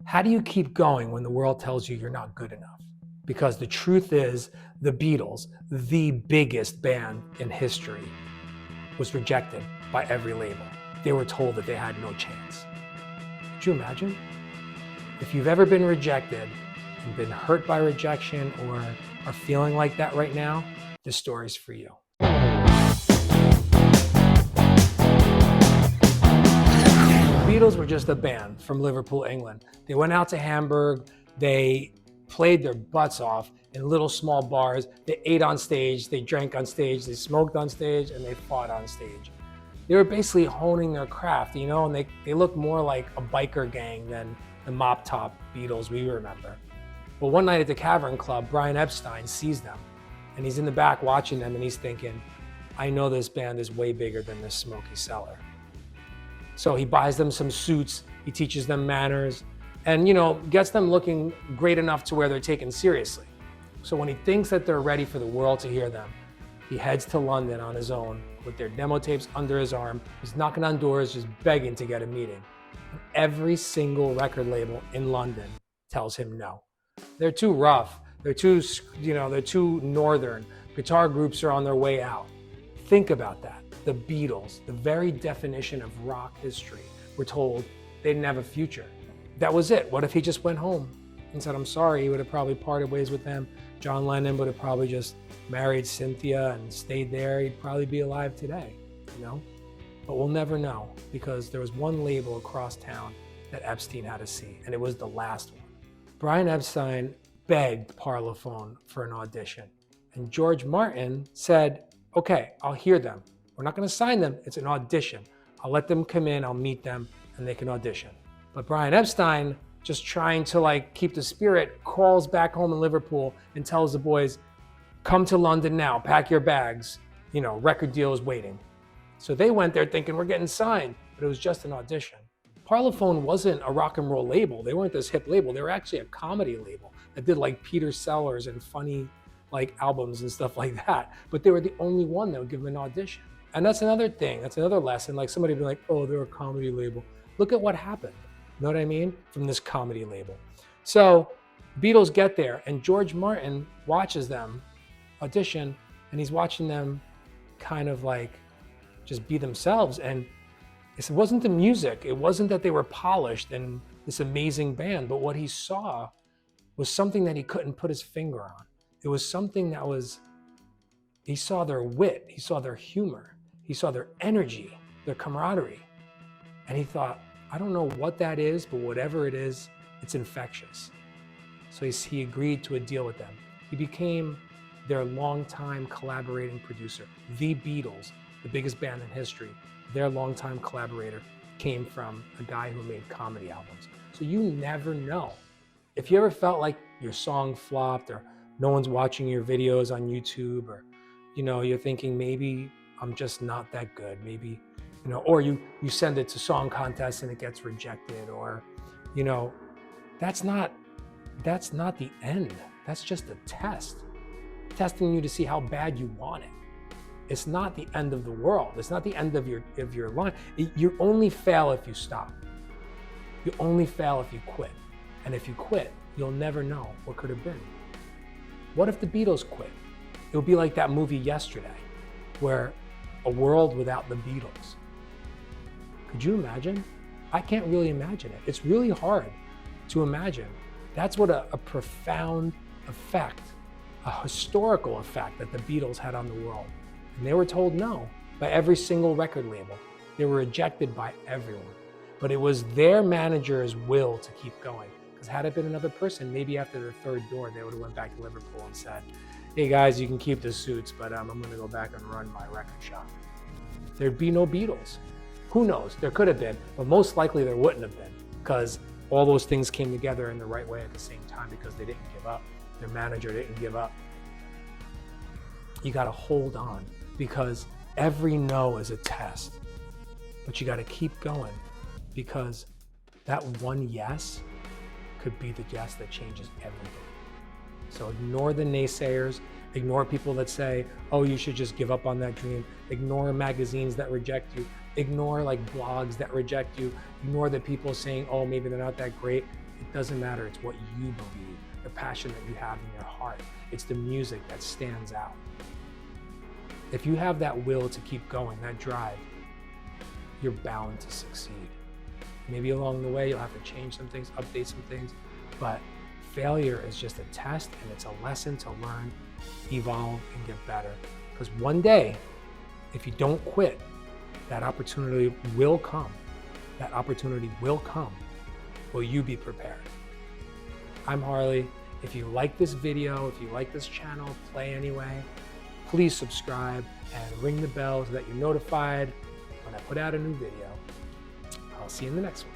How do you keep going when the world tells you you're not good enough? Because the truth is, the Beatles, the biggest band in history, was rejected by every label. They were told that they had no chance. Could you imagine? If you've ever been rejected and been hurt by rejection or are feeling like that right now, this story's for you. The Beatles were just a band from Liverpool, England. They went out to Hamburg, they played their butts off in little small bars. They ate on stage, they drank on stage, they smoked on stage, and they fought on stage. They were basically honing their craft, you know, and they looked more like a biker gang than the mop top Beatles we remember. But one night at the Cavern Club, Brian Epstein sees them, and he's in the back watching them, and he's thinking, I know this band is way bigger than this smoky cellar. So he buys them some suits, he teaches them manners, and gets them looking great enough to where they're taken seriously. So when he thinks that they're ready for the world to hear them, he heads to London on his own with their demo tapes under his arm. He's knocking on doors, just begging to get a meeting. And every single record label in London tells him no. They're too rough, they're too northern. Guitar groups are on their way out. Think about that. The Beatles, the very definition of rock history, were told they didn't have a future. That was it. What if he just went home and said, I'm sorry? He would have probably parted ways with them. John Lennon would have probably just married Cynthia and stayed there. He'd probably be alive today, But we'll never know, because there was one label across town that Epstein had to see, and it was the last one. Brian Epstein begged Parlophone for an audition, and George Martin said, okay, I'll hear them. We're not going to sign them. It's an audition. I'll let them come in, I'll meet them, and they can audition. But Brian Epstein, just trying to keep the spirit, calls back home in Liverpool and tells the boys, come to London now, pack your bags. Record deal is waiting. So they went there thinking we're getting signed, but it was just an audition. Parlophone wasn't a rock and roll label. They weren't this hip label. They were actually a comedy label that did Peter Sellers and funny albums and stuff like that. But they were the only one that would give them an audition. And that's another thing. That's another lesson. Somebody would be like, oh, they're a comedy label. Look at what happened. You know what I mean? From this comedy label. So Beatles get there, and George Martin watches them audition, and he's watching them kind of just be themselves. And it wasn't the music. It wasn't that they were polished and this amazing band, but what he saw was something that he couldn't put his finger on. It was something that he saw their wit, he saw their humor, he saw their energy, their camaraderie. And he thought, I don't know what that is, but whatever it is, it's infectious. So he agreed to a deal with them. He became their longtime collaborating producer. The Beatles, the biggest band in history, their longtime collaborator came from a guy who made comedy albums. So you never know. If you ever felt like your song flopped, or no one's watching your videos on YouTube, or you're thinking maybe I'm just not that good, maybe or you send it to song contests and it gets rejected, or that's not the end. That's just a test, testing you to see how bad you want it. It's not the end of the world. It's not the end of your line. You only fail if you stop. You only fail if you quit. And if you quit, you'll never know what could have been. What if the Beatles quit? It would be like that movie Yesterday, where a world without the Beatles. Could you imagine? I can't really imagine it. It's really hard to imagine. That's what a profound effect, a historical effect that the Beatles had on the world. And they were told no by every single record label. They were rejected by everyone. But it was their manager's will to keep going. Because had it been another person, maybe after their third door, they would have went back to Liverpool and said, hey guys, you can keep the suits, but I'm going to go back and run my record shop. There'd be no Beatles. Who knows? There could have been, but most likely there wouldn't have been, because all those things came together in the right way at the same time, because they didn't give up. Their manager didn't give up. You got to hold on, because every no is a test, but you got to keep going, because that one yes could be the yes that changes everything. So ignore the naysayers, ignore people that say, oh, you should just give up on that dream. Ignore magazines that reject you. Ignore blogs that reject you. Ignore the people saying, oh, maybe they're not that great. It doesn't matter, it's what you believe, the passion that you have in your heart. It's the music that stands out. If you have that will to keep going, that drive, you're bound to succeed. Maybe along the way, you'll have to change some things, update some things, but failure is just a test and it's a lesson to learn, evolve, and get better. Because one day, if you don't quit, that opportunity will come. That opportunity will come. Will you be prepared? I'm Harley. If you like this video, if you like this channel, play anyway, please subscribe and ring the bell so that you're notified when I put out a new video. I'll see you in the next one.